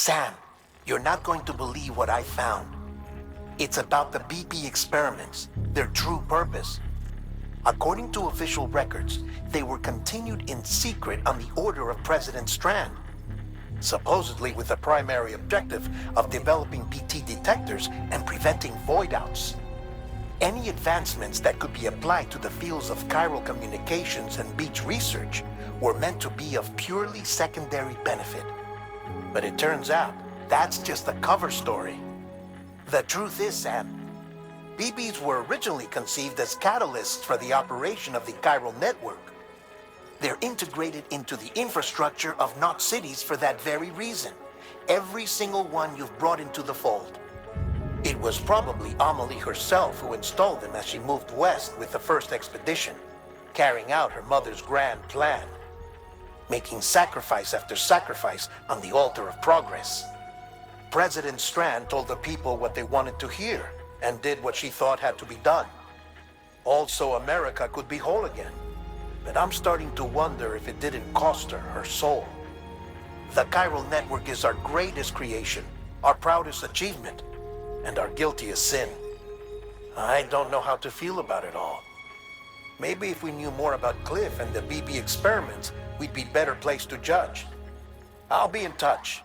Sam, you're not going to believe what I found. It's about the BP experiments, their true purpose. According to official records, they were continued in secret on the order of President Strand, supposedly with the primary objective of developing BT detectors and preventing void-outs. Any advancements that could be applied to the fields of chiral communications and beach research were meant to be of purely secondary benefit. But it turns out, that's just a cover story. The truth is, Sam, BBs were originally conceived as catalysts for the operation of the chiral network. They're integrated into the infrastructure of Knot cities for that very reason. Every single one you've brought into the fold. It was probably Amelie herself who installed them as she moved west with the first expedition, carrying out her mother's grand plan, making sacrifice after sacrifice on the altar of progress. President Strand told the people what they wanted to hear and did what she thought had to be done. Also, America could be whole again. But I'm starting to wonder if it didn't cost her soul. The chiral network is our greatest creation, our proudest achievement, and our guiltiest sin. I don't know how to feel about it all. Maybe if we knew more about Cliff and the BB experiments, we'd be better placed to judge. I'll be in touch.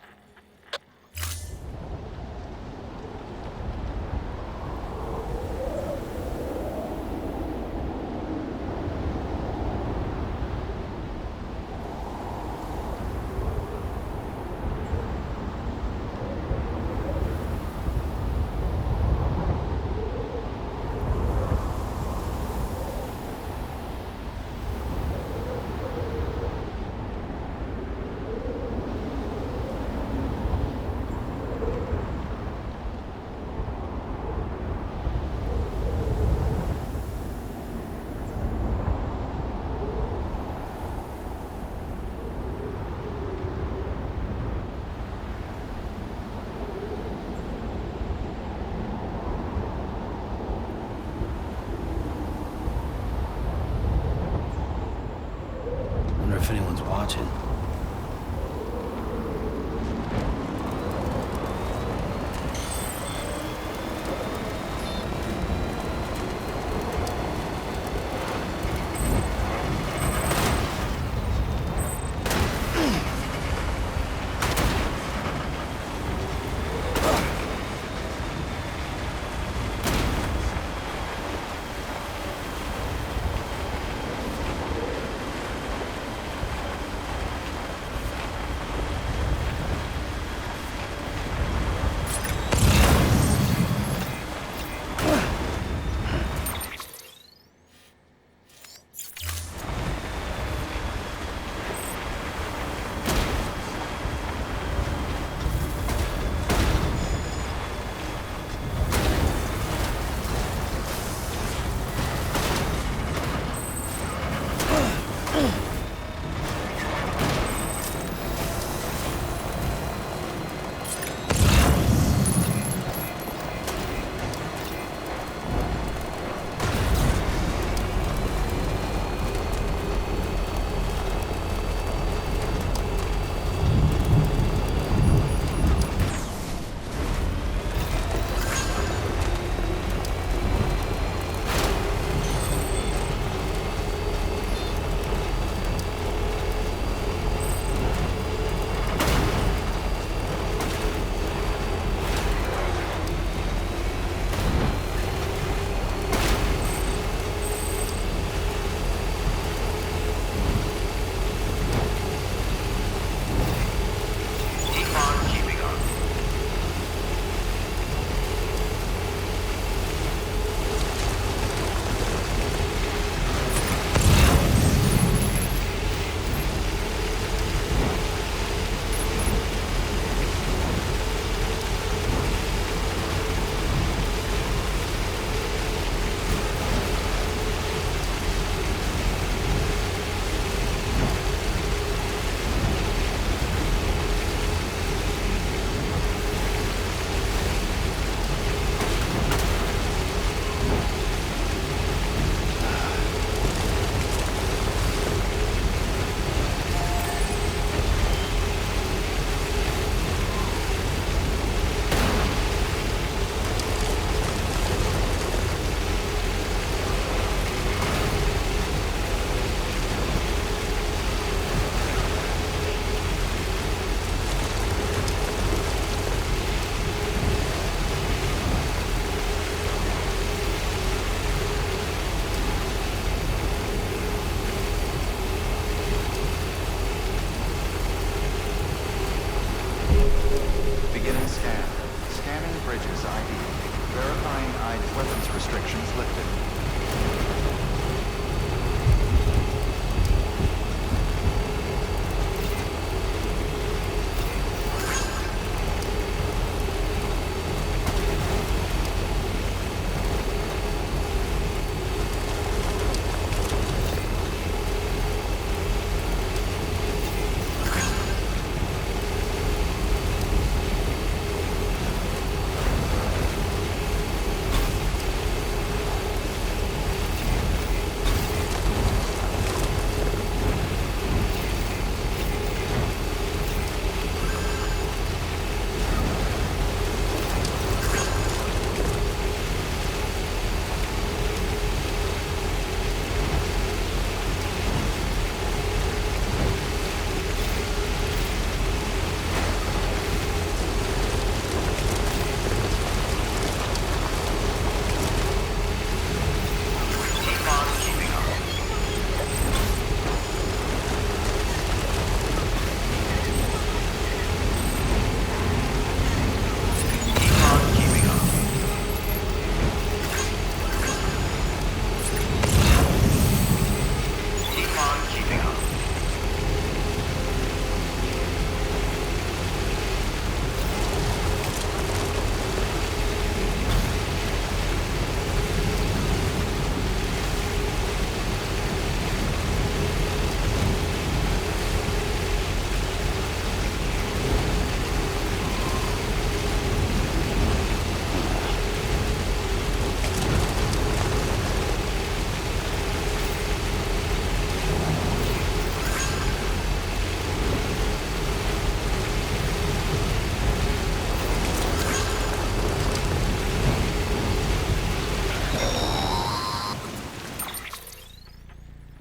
If anyone's watching.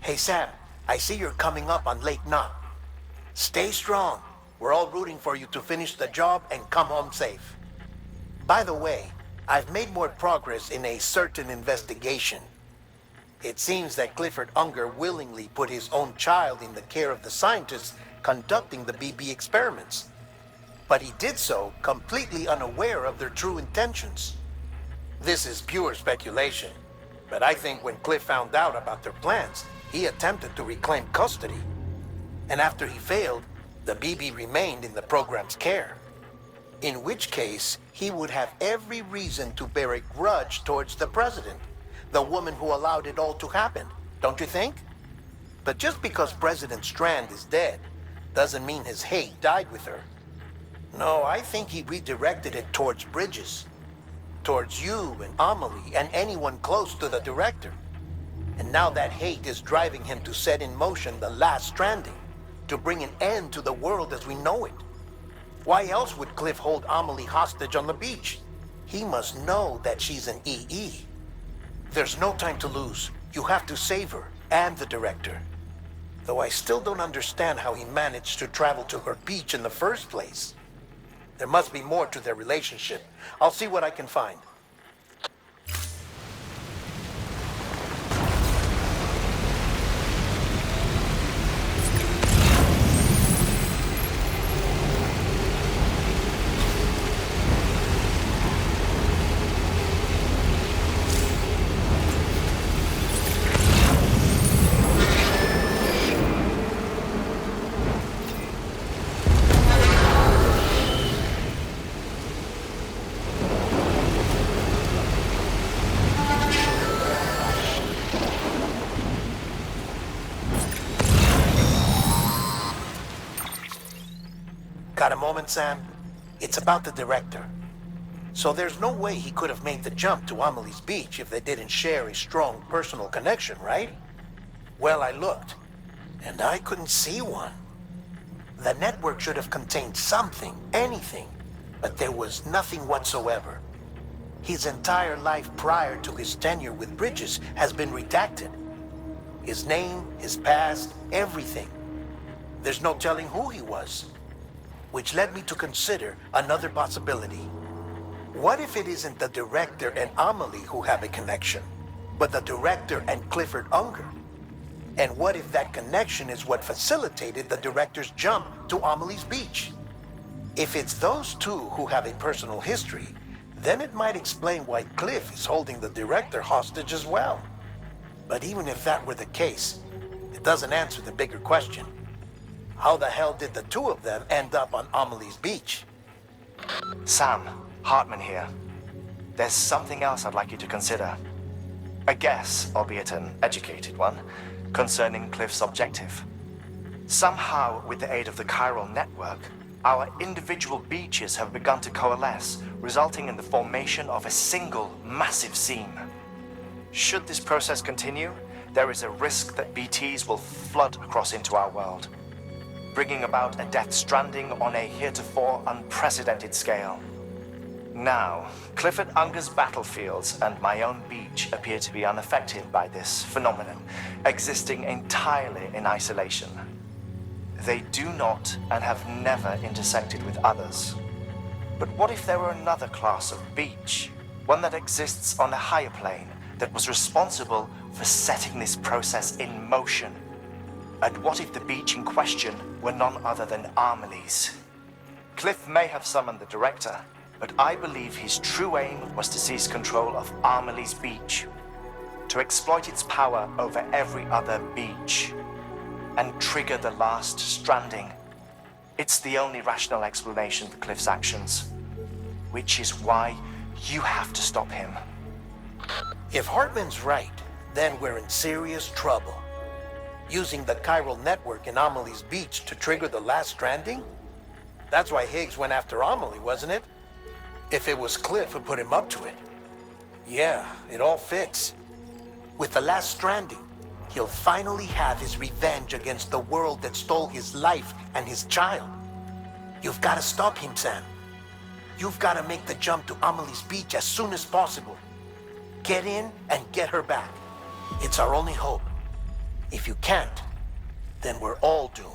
Hey Sam, I see you're coming up on Lake Knot. Stay strong. We're all rooting for you to finish the job and come home safe. By the way, I've made more progress in a certain investigation. It seems that Clifford Unger willingly put his own child in the care of the scientists conducting the BB experiments. But he did so completely unaware of their true intentions. This is pure speculation, but I think when Cliff found out about their plans, he attempted to reclaim custody. And after he failed, the BB remained in the program's care. In which case, he would have every reason to bear a grudge towards the president, the woman who allowed it all to happen, don't you think? But just because President Strand is dead, doesn't mean his hate died with her. No, I think he redirected it towards Bridges. Towards you and Amelie and anyone close to the director. And now that hate is driving him to set in motion the last stranding, to bring an end to the world as we know it. Why else would Cliff hold Amelie hostage on the beach? He must know that she's an EE. There's no time to lose. You have to save her and the director. Though I still don't understand how he managed to travel to her beach in the first place. There must be more to their relationship. I'll see what I can find. Got a moment, Sam? It's about the director. So there's no way he could have made the jump to Amelie's beach if they didn't share a strong personal connection, right? Well, I looked, and I couldn't see one. The network should have contained something, anything, but there was nothing whatsoever. His entire life prior to his tenure with Bridges has been redacted. His name, his past, everything. There's no telling who he was. Which led me to consider another possibility. What if it isn't the director and Amelie who have a connection, but the director and Clifford Unger? And what if that connection is what facilitated the director's jump to Amelie's beach? If it's those two who have a personal history, then it might explain why Cliff is holding the director hostage as well. But even if that were the case, it doesn't answer the bigger question. How the hell did the two of them end up on Amelie's beach? Sam, Hartman here. There's something else I'd like you to consider. A guess, albeit an educated one, concerning Cliff's objective. Somehow, with the aid of the chiral network, our individual beaches have begun to coalesce, resulting in the formation of a single massive seam. Should this process continue, there is a risk that BTs will flood across into our world, bringing about a death stranding on a heretofore unprecedented scale. Now, Clifford Unger's battlefields and my own beach appear to be unaffected by this phenomenon, existing entirely in isolation. They do not and have never intersected with others. But what if there were another class of beach, one that exists on a higher plane, that was responsible for setting this process in motion? And what if the beach in question were none other than Amelie's? Cliff may have summoned the director, but I believe his true aim was to seize control of Amelie's beach, to exploit its power over every other beach, and trigger the last stranding. It's the only rational explanation for Cliff's actions, which is why you have to stop him. If Hartman's right, then we're in serious trouble. Using the chiral network in Amelie's beach to trigger the last stranding? That's why Higgs went after Amelie, wasn't it? If it was Cliff who put him up to it. Yeah, it all fits. With the last stranding, he'll finally have his revenge against the world that stole his life and his child. You've got to stop him, Sam. You've got to make the jump to Amelie's beach as soon as possible. Get in and get her back. It's our only hope. If you can't, then we're all doomed.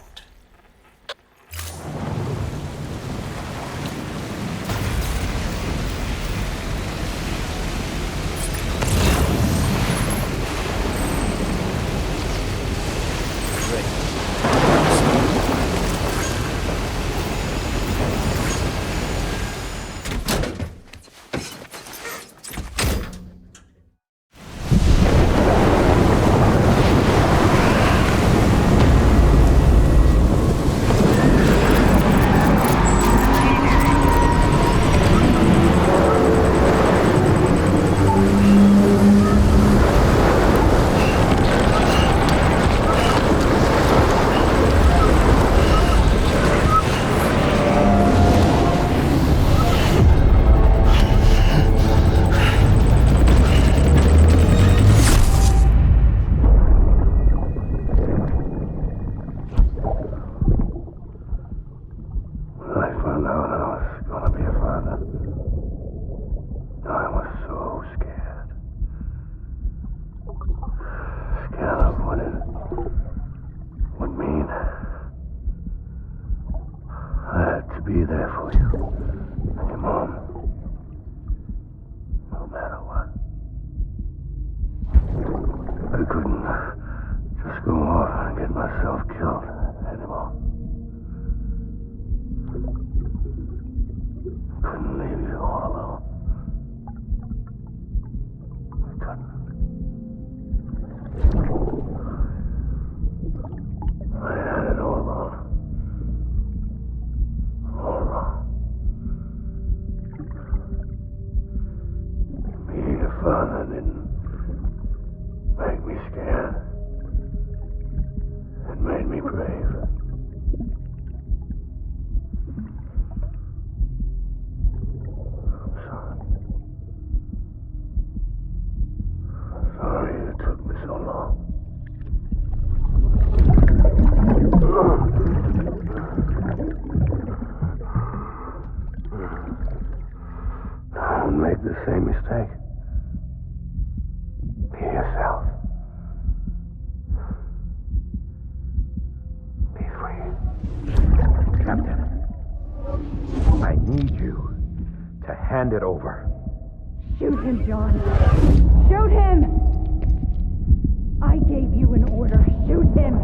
Be there for you and your mom, no matter what. I couldn't just go off and get myself killed anymore. Couldn't leave you all alone. I couldn't. I had it all wrong. Being a father didn't make me scared. It made me brave. I'm sorry. I'm sorry it took me so long. Don't make the same mistake. Be yourself. Be free. Captain, I need you to hand it over. Shoot him, John. Shoot him! I gave you an order. Shoot him!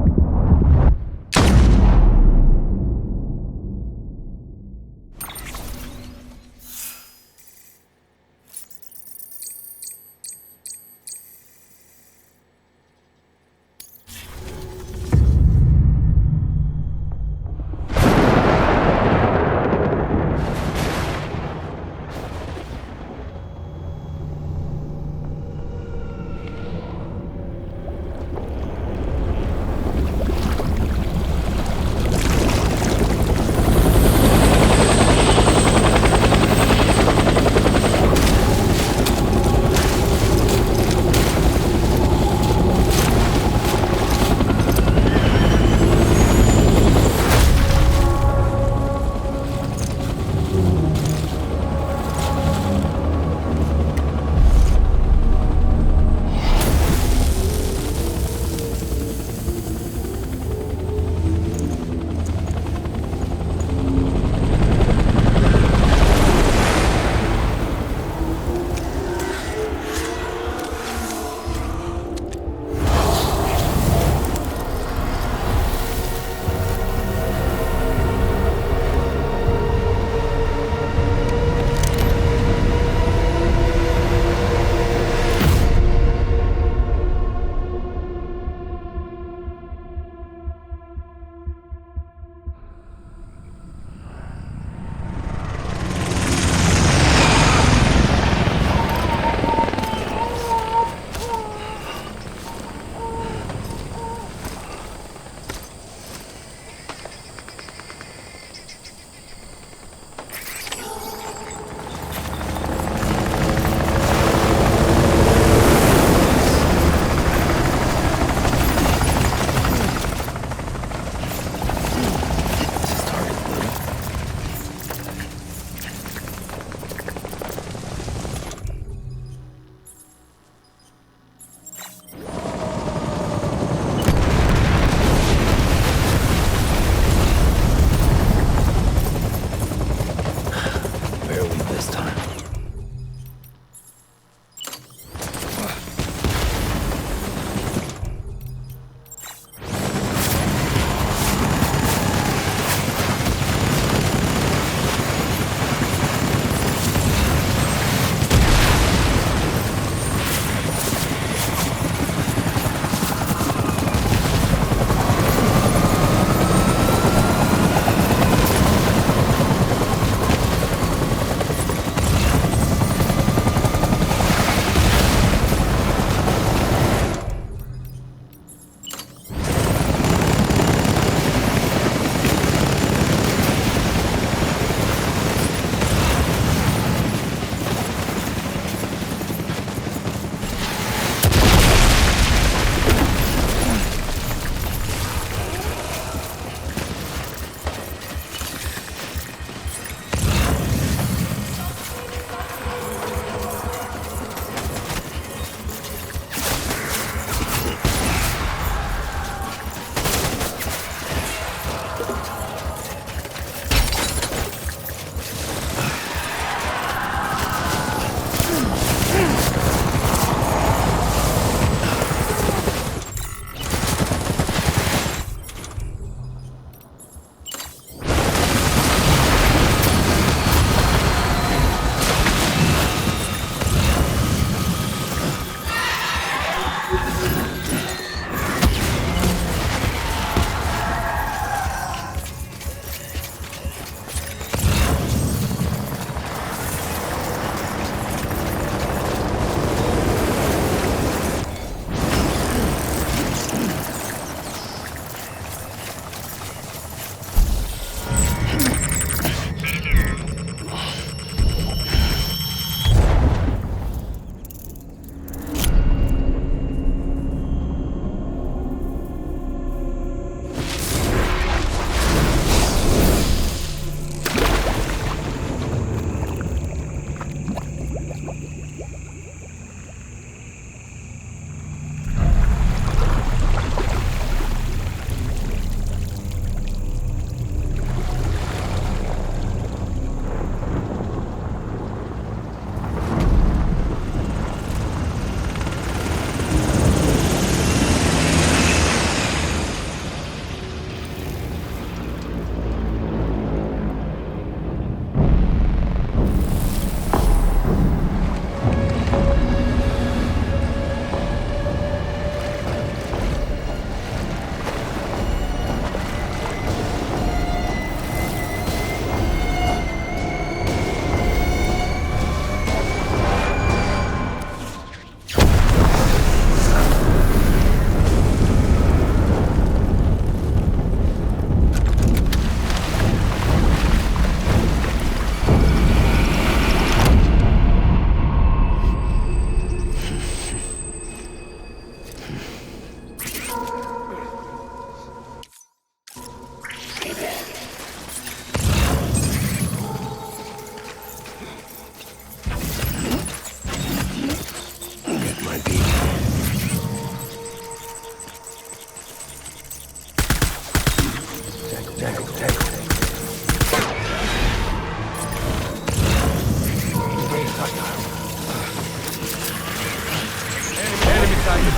Enemy sighted.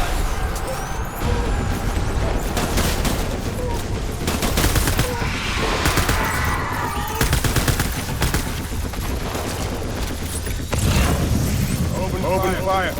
Open fire.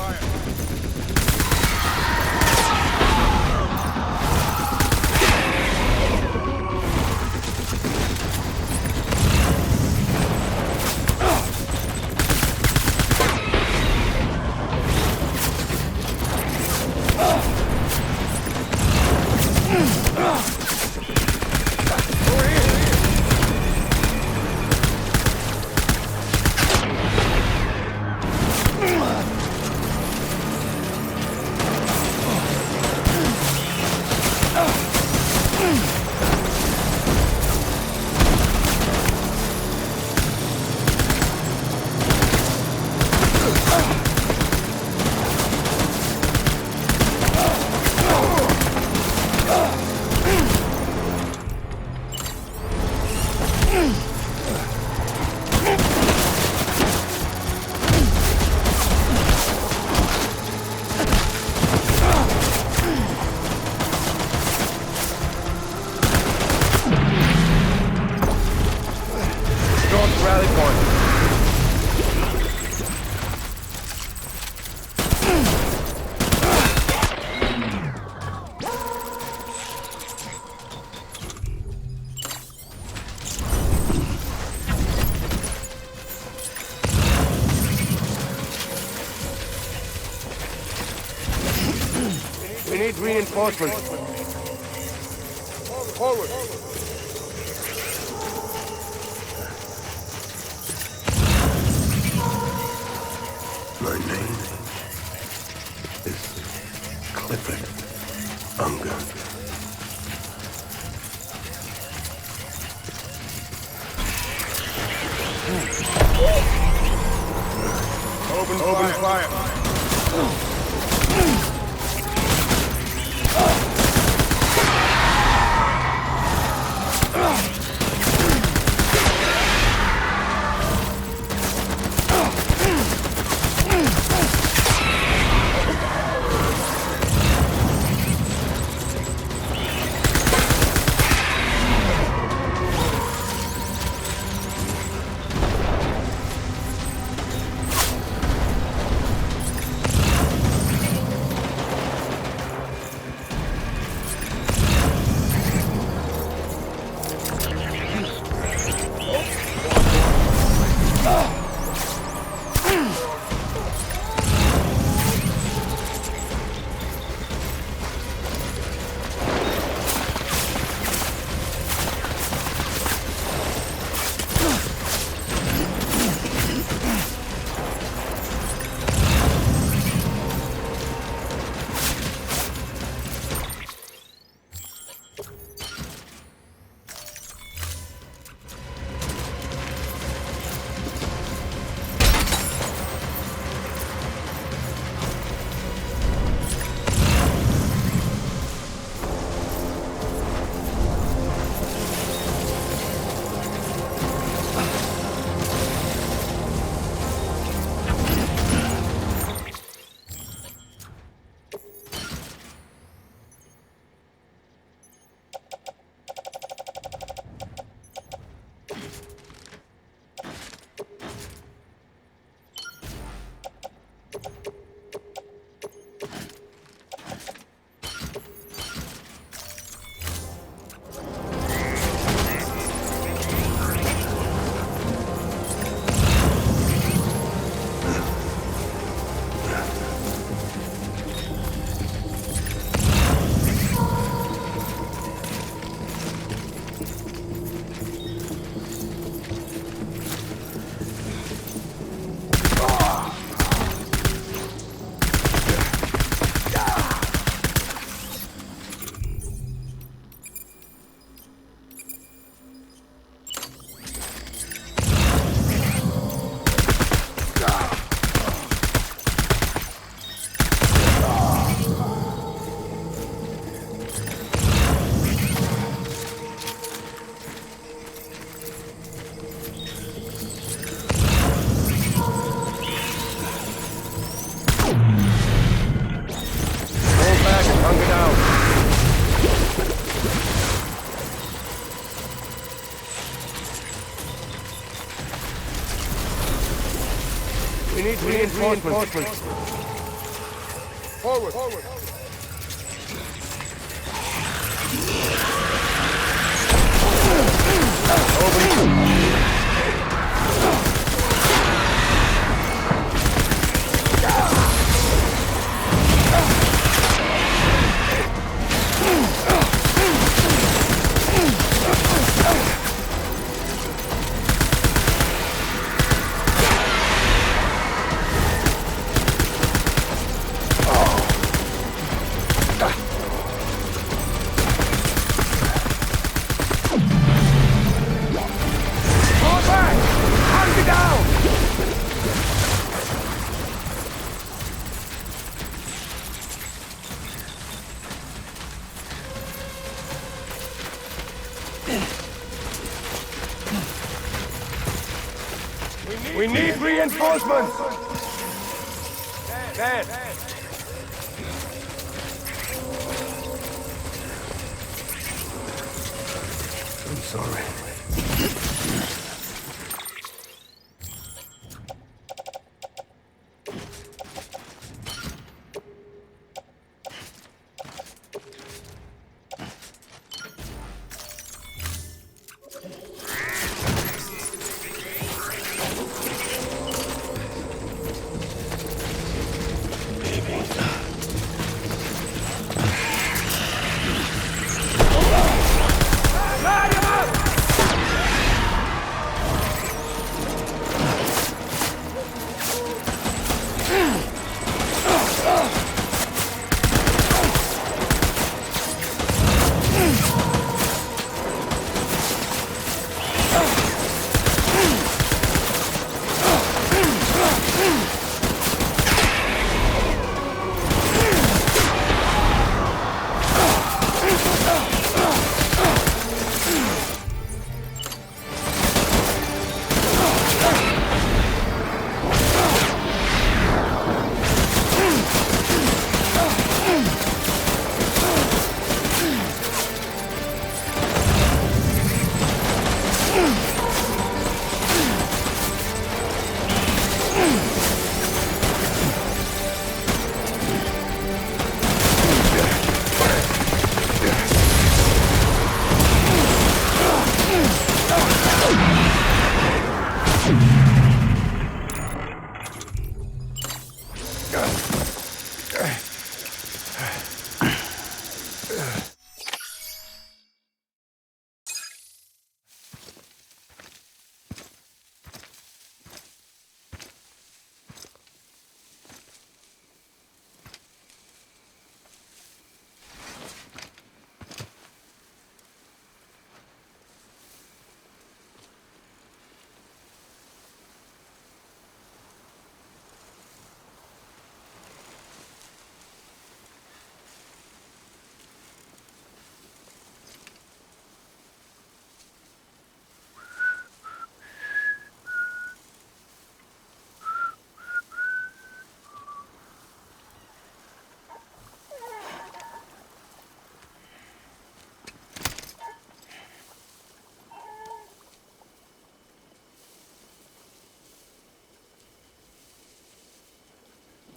Rally point. We need reinforcements. Forward. My name is Clifford Unger. Open fire. need reinforcements. Forward. We need reinforcements! Dead. I'm sorry.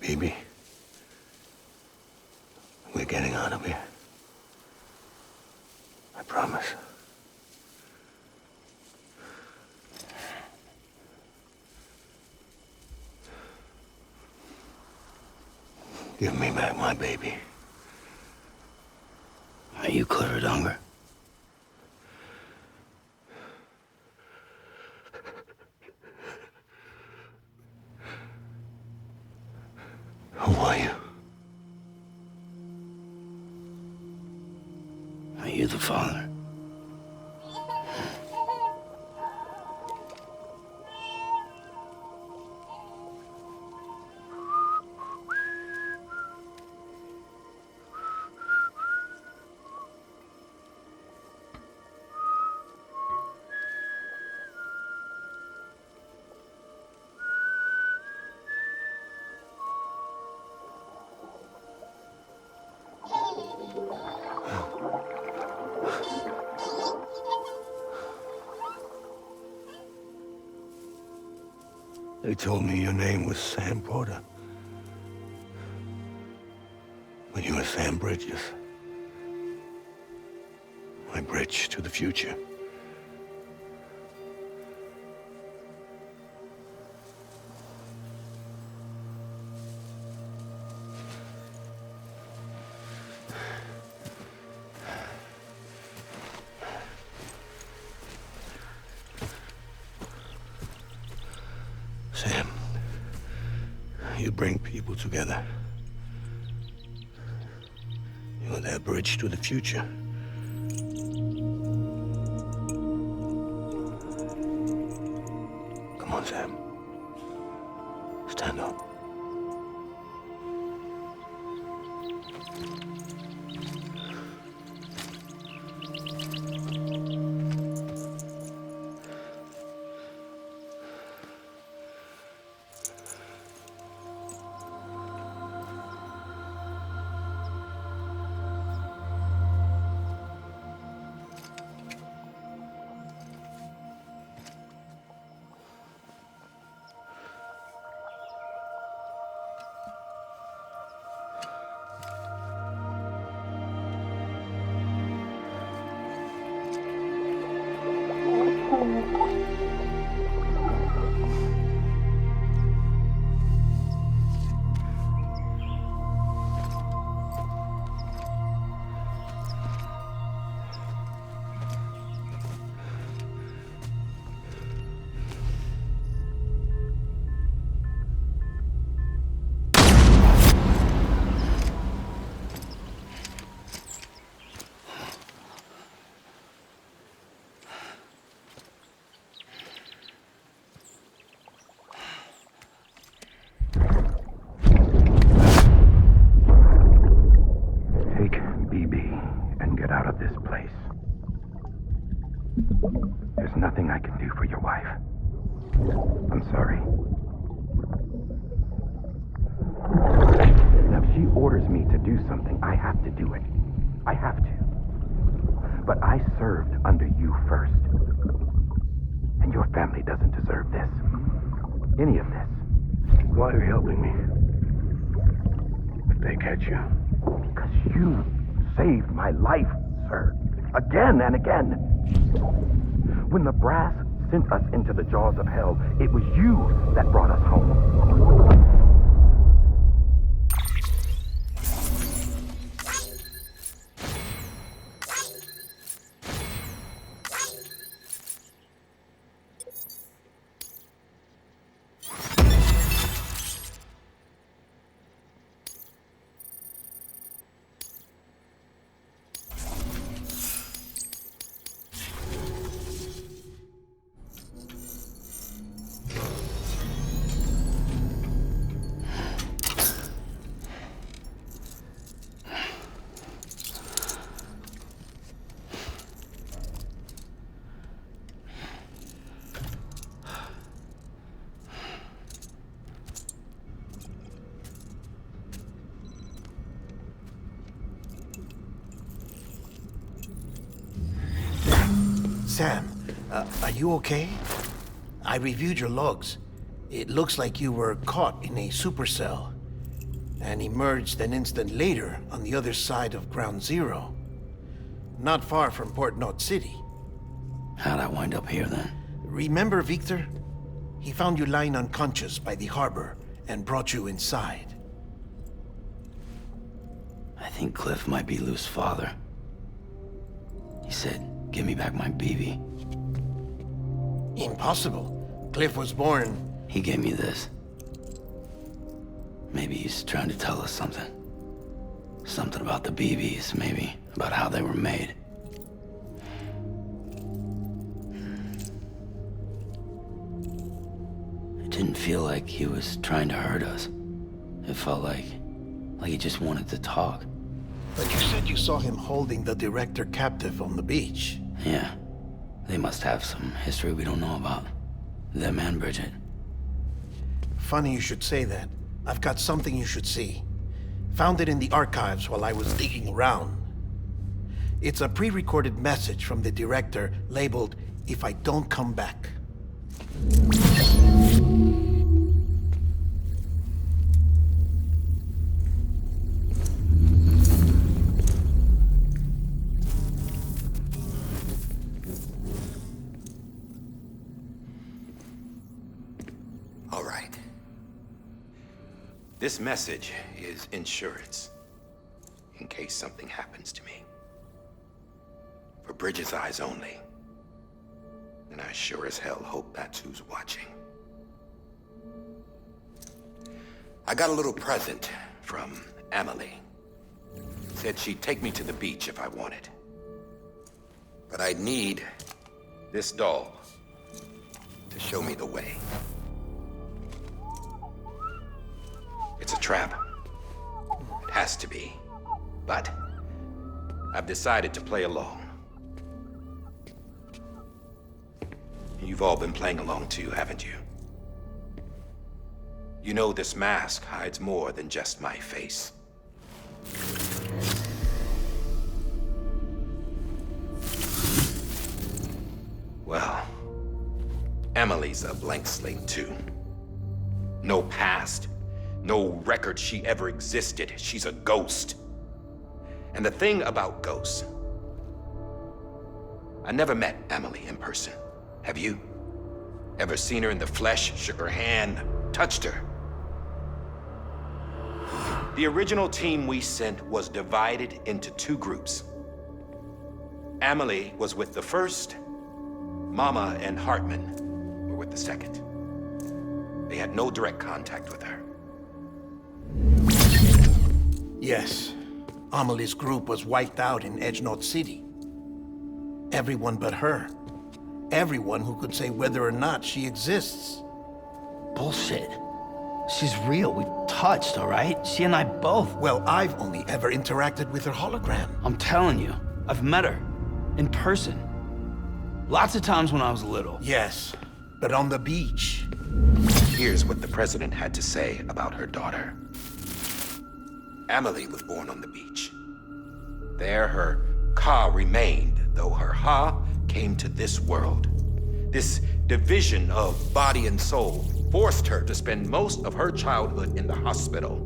Baby, we're getting out of here. I promise. Give me back my baby. Are you Clifford Unger? Who are you? Are you the father? They told me your name was Sam Porter. But you were Sam Bridges. My bridge to the future. Sam, you bring people together. You're their bridge to the future. Come on, Sam. Stand up. There's nothing I can do for your wife. I'm sorry. Now, if she orders me to do something, I have to do it. I have to. But I served under you first. And your family doesn't deserve this. Any of this. Why are you helping me? If they catch you. Because you saved my life, sir. Again and again. When the brass sent us into the jaws of hell, it was you that brought us home. Sam, are you okay? I reviewed your logs. It looks like you were caught in a supercell and emerged an instant later on the other side of Ground Zero. Not far from Port Knot City. How'd I wind up here then? Remember Victor? He found you lying unconscious by the harbor and brought you inside. I think Cliff might be Lou's father. He said, "Give me back my BB." Impossible. Cliff was born... He gave me this. Maybe he's trying to tell us something. Something about the BBs, maybe. About how they were made. It didn't feel like he was trying to hurt us. It felt like he just wanted to talk. But you said you saw him holding the director captive on the beach. Yeah. They must have some history we don't know about. Them and Bridget. Funny you should say that. I've got something you should see. Found it in the archives while I was digging around. It's a pre-recorded message from the director labeled, "If I don't come back." This message is insurance, in case something happens to me. For Bridget's eyes only. And I sure as hell hope that's who's watching. I got a little present from Emily. Said she'd take me to the beach if I wanted. But I'd need this doll to show me the way. It's a trap. It has to be. But I've decided to play along. You've all been playing along too, haven't you? You know this mask hides more than just my face. Well, Emily's a blank slate too. No past, no record she ever existed. She's a ghost. And the thing about ghosts, I never met Emily in person. Have you? Ever seen her in the flesh, shook her hand, touched her? The original team we sent was divided into two groups. Emily was with the first. Mama and Hartman were with the second. They had no direct contact with her. Yes. Amelie's group was wiped out in Edgenorth City. Everyone but her. Everyone who could say whether or not she exists. Bullshit. She's real. We've touched, all right? She and I both. Well, I've only ever interacted with her hologram. I'm telling you, I've met her. In person. Lots of times when I was little. Yes, but on the beach. Here's what the president had to say about her daughter. Emily was born on the beach. There her Ka remained, though her Ha came to this world. This division of body and soul forced her to spend most of her childhood in the hospital.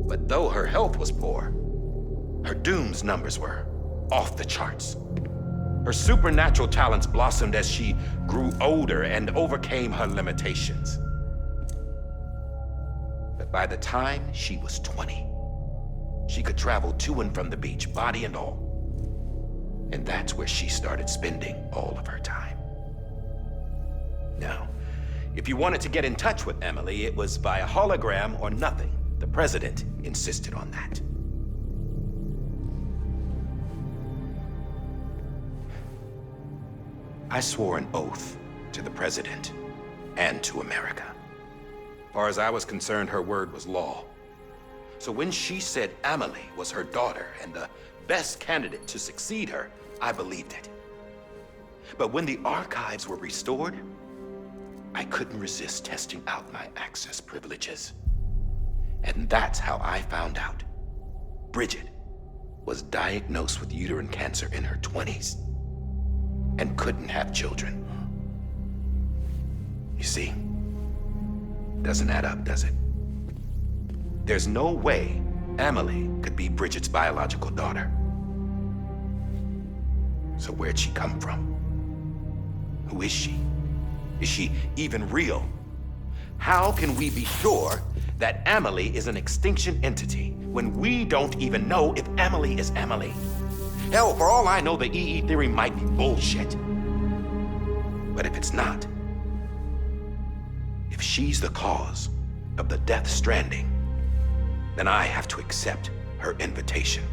But though her health was poor, her Doom's numbers were off the charts. Her supernatural talents blossomed as she grew older and overcame her limitations. But by the time she was 20, she could travel to and from the beach, body and all. And that's where she started spending all of her time. Now, if you wanted to get in touch with Emily, it was via hologram or nothing. The president insisted on that. I swore an oath to the president and to America. As far as I was concerned, her word was law. So when she said Emily was her daughter and the best candidate to succeed her, I believed it. But when the archives were restored, I couldn't resist testing out my access privileges. And that's how I found out Bridget was diagnosed with uterine cancer in her 20s and couldn't have children. You see, doesn't add up, does it? There's no way Emily could be Bridget's biological daughter. So where'd she come from? Who is she? Is she even real? How can we be sure that Emily is an extinction entity when we don't even know if Emily is Emily? Hell, for all I know, the EE theory might be bullshit. But if it's not, if she's the cause of the death stranding, then I have to accept her invitation.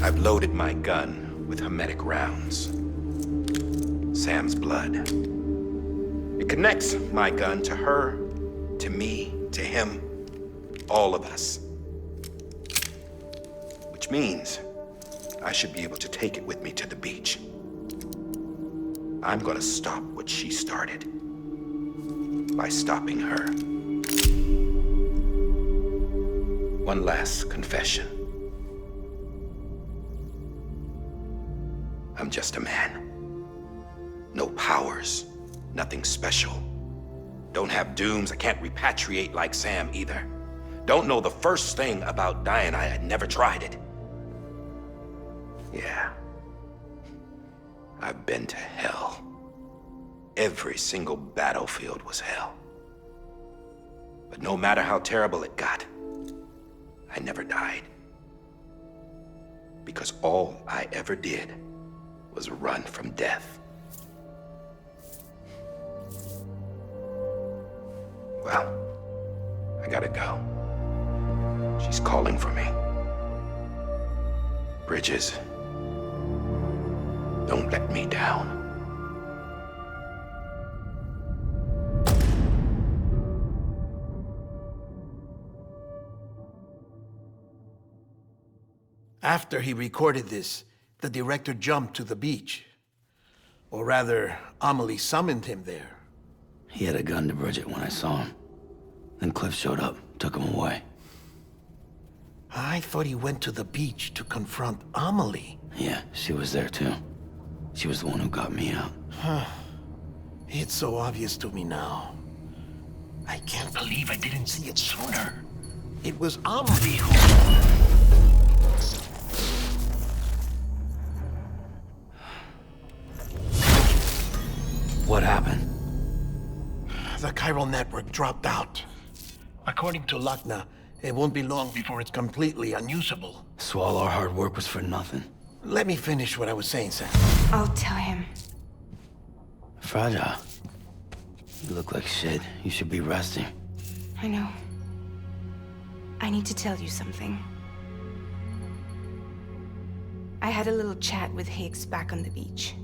I've loaded my gun with hermetic rounds. Sam's blood. It connects my gun to her, to me, to him, all of us. Which means I should be able to take it with me to the beach. I'm gonna stop what she started by stopping her. One last confession. I'm just a man. No powers, nothing special. Don't have dooms, I can't repatriate like Sam either. Don't know the first thing about dying, I had never tried it. Yeah. I've been to hell. Every single battlefield was hell. But no matter how terrible it got, I never died. Because all I ever did was run from death. Well, I gotta go. She's calling for me. Bridges, don't let me down. After he recorded this, the director jumped to the beach. Or rather, Amelie summoned him there. He had a gun to Bridget when I saw him. Then Cliff showed up, took him away. I thought he went to the beach to confront Amelie. Yeah, she was there too. She was the one who got me out. It's so obvious to me now. I can't believe I didn't see it sooner. It was Amelie who... What happened? The chiral network dropped out. According to Lachna, it won't be long before it's completely unusable. So all our hard work was for nothing. Let me finish what I was saying, Sam. I'll tell him. Fragile. You look like shit. You should be resting. I know. I need to tell you something. I had a little chat with Higgs back on the beach.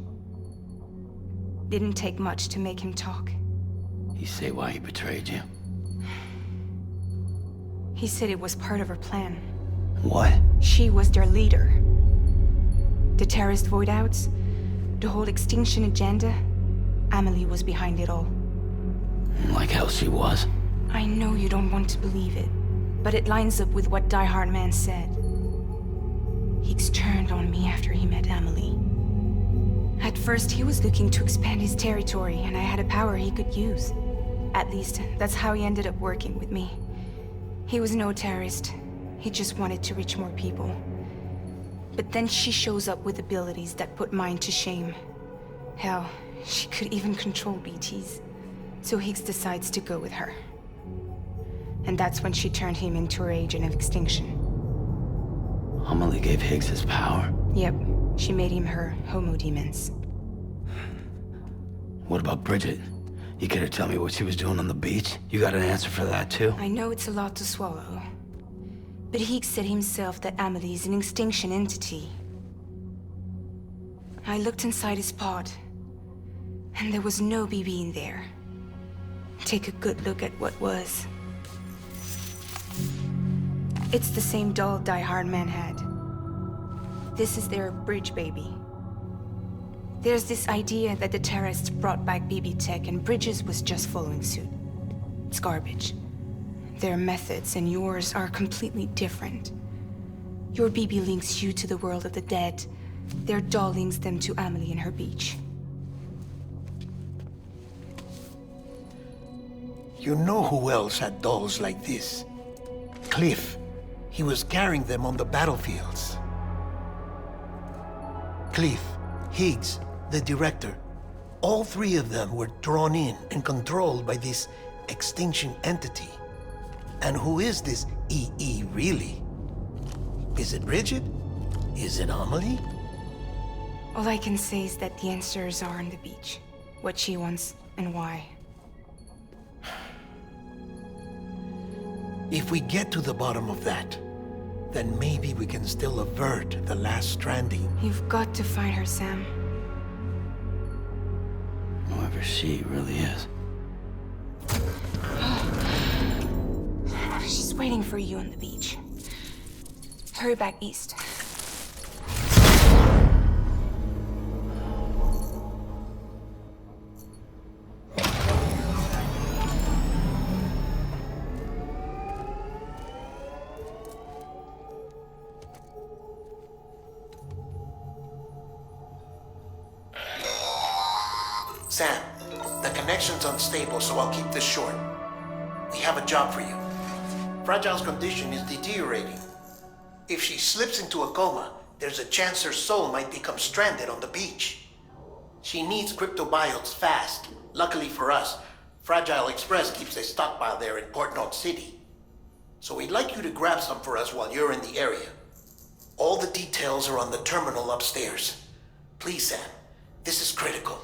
Didn't take much to make him talk. You say why he betrayed you? He said it was part of her plan. What? She was their leader. The terrorist void-outs, the whole extinction agenda, Amelie was behind it all. Like hell she was. I know you don't want to believe it, but it lines up with what Die Hard Man said. Higgs turned on me after he met Amelie. At first, he was looking to expand his territory, and I had a power he could use. At least, that's how he ended up working with me. He was no terrorist. He just wanted to reach more people. But then she shows up with abilities that put mine to shame. Hell, she could even control BTs. So Higgs decides to go with her. And that's when she turned him into her agent of extinction. Amelie gave Higgs his power? Yep, she made him her homo demons. What about Bridget? You care to tell me what she was doing on the beach? You got an answer for that too? I know it's a lot to swallow. But Higgs said himself that Amelie is an extinction entity. I looked inside his pod, and there was no BB in there. Take a good look at what was. It's the same doll Die Hard Man had. This is their bridge baby. There's this idea that the terrorists brought back BB tech and Bridges was just following suit. It's garbage. Their methods and yours are completely different. Your BB links you to the world of the dead. Their doll links them to Amelie and her beach. You know who else had dolls like this? Cliff. He was carrying them on the battlefields. Cliff, Higgs, the director. All three of them were drawn in and controlled by this extinction entity. And who is this EE really? Is it Bridget? Is it Amelie? All I can say is that the answers are on the beach. What she wants and why. If we get to the bottom of that, then maybe we can still avert the last stranding. You've got to find her, Sam. Whoever she really is. She's waiting for you on the beach. Hurry back east. Sam, the connection's unstable, so I'll keep this short. We have a job for you. Fragile's condition is deteriorating. If she slips into a coma, there's a chance her soul might become stranded on the beach. She needs cryptobiotes fast. Luckily for us, Fragile Express keeps a stockpile there in Port North City. So we'd like you to grab some for us while you're in the area. All the details are on the terminal upstairs. Please, Sam. This is critical.